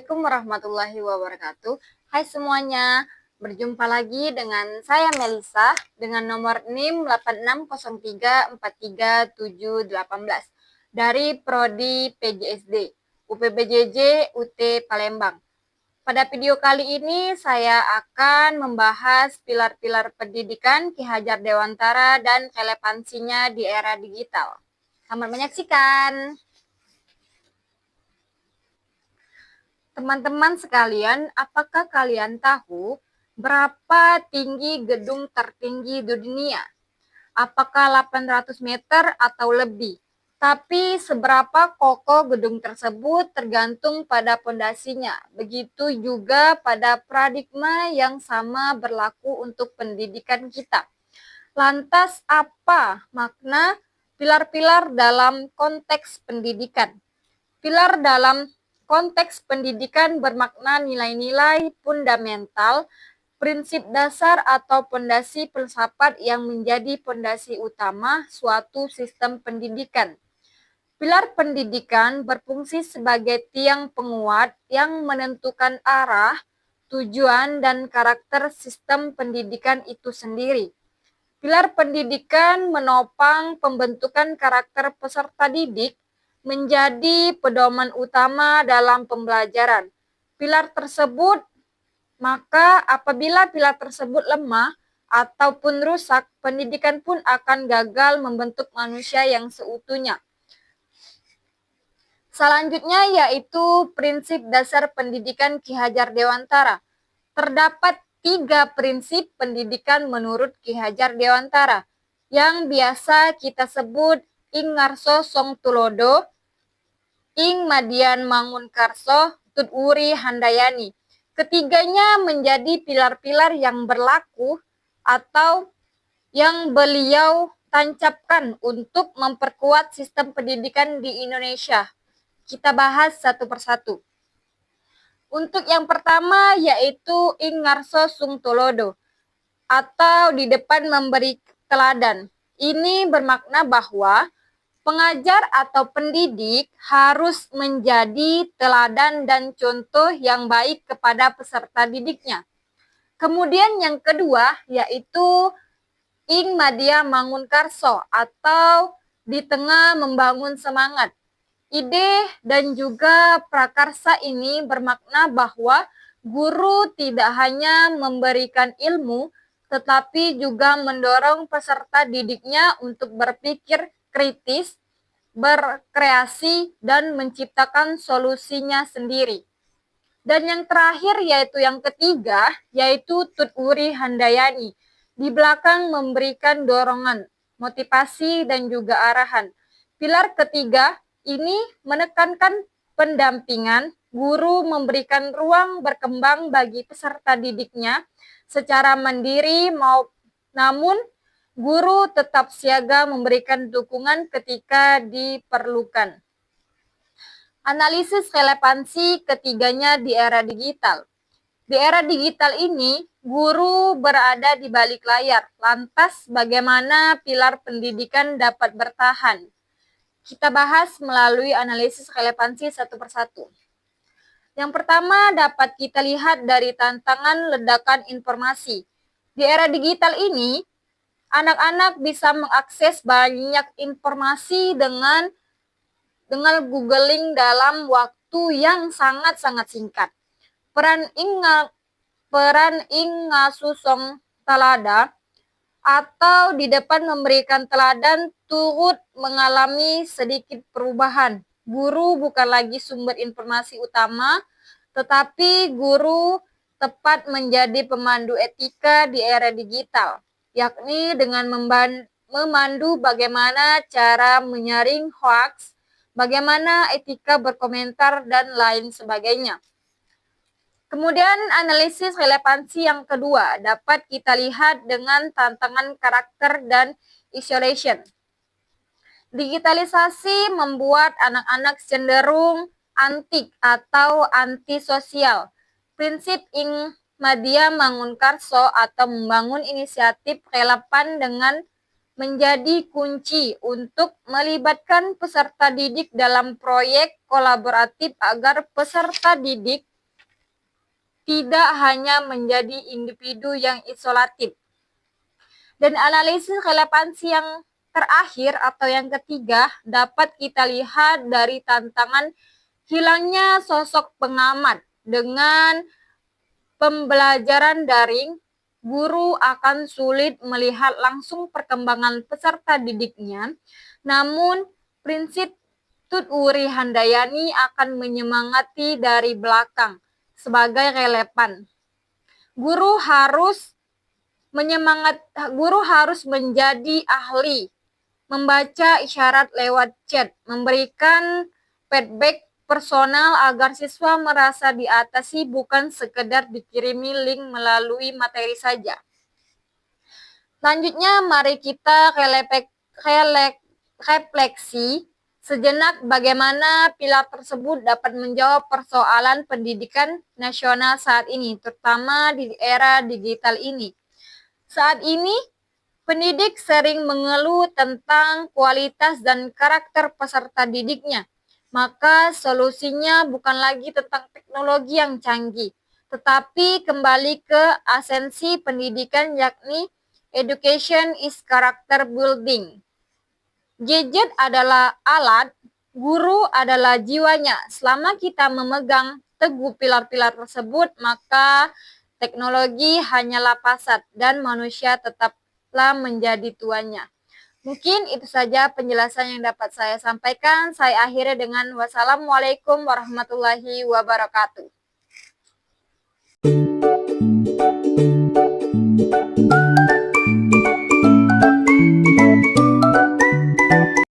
Assalamualaikum warahmatullahi wabarakatuh. Hai semuanya, berjumpa lagi dengan saya Melisa dengan nomor NIM 8603437818 dari Prodi PJSD UPBJJ UT Palembang. Pada video kali ini saya akan membahas pilar-pilar pendidikan Ki Hajar Dewantara dan relevansinya di era digital. Selamat menyaksikan. Teman-teman sekalian, apakah kalian tahu berapa tinggi gedung tertinggi di dunia? Apakah 800 meter atau lebih? Tapi seberapa kokoh gedung tersebut tergantung pada pondasinya. Begitu juga pada paradigma yang sama berlaku untuk pendidikan kita. Lantas apa makna pilar-pilar dalam konteks pendidikan? Pilar dalam konteks pendidikan bermakna nilai-nilai fundamental, prinsip dasar atau pondasi filsafat yang menjadi pondasi utama suatu sistem pendidikan. Pilar pendidikan berfungsi sebagai tiang penguat yang menentukan arah, tujuan, dan karakter sistem pendidikan itu sendiri. Pilar pendidikan menopang pembentukan karakter peserta didik menjadi pedoman utama dalam pembelajaran. Apabila pilar tersebut lemah ataupun rusak, pendidikan pun akan gagal membentuk manusia yang seutuhnya. Selanjutnya yaitu prinsip dasar pendidikan Ki Hajar Dewantara. Terdapat 3 prinsip pendidikan menurut Ki Hajar Dewantara yang biasa kita sebut ing ngarso song tulodo, ing madian mangunkarso, tut wuri handayani. Ketiganya menjadi pilar-pilar yang berlaku atau yang beliau tancapkan untuk memperkuat sistem pendidikan di Indonesia. Kita bahas satu persatu. Untuk yang pertama yaitu ing ngarso sung tulodo atau di depan memberi teladan. Ini bermakna bahwa pengajar atau pendidik harus menjadi teladan dan contoh yang baik kepada peserta didiknya. Kemudian yang kedua yaitu ing madia mangunkarso atau di tengah membangun semangat. Ide dan juga prakarsa ini bermakna bahwa guru tidak hanya memberikan ilmu, tetapi juga mendorong peserta didiknya untuk berpikir kritis, berkreasi, dan menciptakan solusinya sendiri. Dan yang terakhir yaitu yang ketiga, yaitu Tut Wuri Handayani. Di belakang memberikan dorongan, motivasi, dan juga arahan. Pilar ketiga ini menekankan pendampingan, guru memberikan ruang berkembang bagi peserta didiknya secara mandiri, namun guru tetap siaga memberikan dukungan ketika diperlukan. Analisis relevansi ketiganya di era digital. Di era digital ini, guru berada di balik layar. Lantas, bagaimana pilar pendidikan dapat bertahan? Kita bahas melalui analisis relevansi satu persatu. Yang pertama dapat kita lihat dari tantangan ledakan informasi. Di era digital ini, anak-anak bisa mengakses banyak informasi dengan googling dalam waktu yang sangat-sangat singkat. Peran ing ngasusong talada atau di depan memberikan teladan turut mengalami sedikit perubahan. Guru bukan lagi sumber informasi utama, tetapi guru tepat menjadi pemandu etika di era digital, yakni dengan memandu bagaimana cara menyaring hoax, bagaimana etika berkomentar, dan lain sebagainya. Kemudian analisis relevansi yang kedua dapat kita lihat dengan tantangan karakter dan isolation. Digitalisasi membuat anak-anak cenderung antik atau antisosial. Prinsip ing madia mangunkarso atau membangun inisiatif relevan dengan menjadi kunci untuk melibatkan peserta didik dalam proyek kolaboratif agar peserta didik tidak hanya menjadi individu yang isolatif. Dan analisis relevansi yang terakhir atau yang ketiga dapat kita lihat dari tantangan hilangnya sosok pengamat. Dengan pembelajaran daring, guru akan sulit melihat langsung perkembangan peserta didiknya, namun prinsip Tut Wuri Handayani akan menyemangati dari belakang sebagai relevan. Guru harus menjadi ahli membaca isyarat lewat chat, memberikan feedback personal agar siswa merasa diatasi, bukan sekedar dikirimi link melalui materi saja. Selanjutnya, mari kita refleksi sejenak bagaimana pilar tersebut dapat menjawab persoalan pendidikan nasional saat ini, terutama di era digital ini. Saat ini, pendidik sering mengeluh tentang kualitas dan karakter peserta didiknya. Maka solusinya bukan lagi tentang teknologi yang canggih, tetapi kembali ke esensi pendidikan, yakni education is character building. Gadget adalah alat, guru adalah jiwanya. Selama kita memegang teguh pilar-pilar tersebut, maka teknologi hanyalah fasad dan manusia tetaplah menjadi tuannya. Mungkin itu saja penjelasan yang dapat saya sampaikan. Saya akhiri dengan wassalamualaikum warahmatullahi wabarakatuh.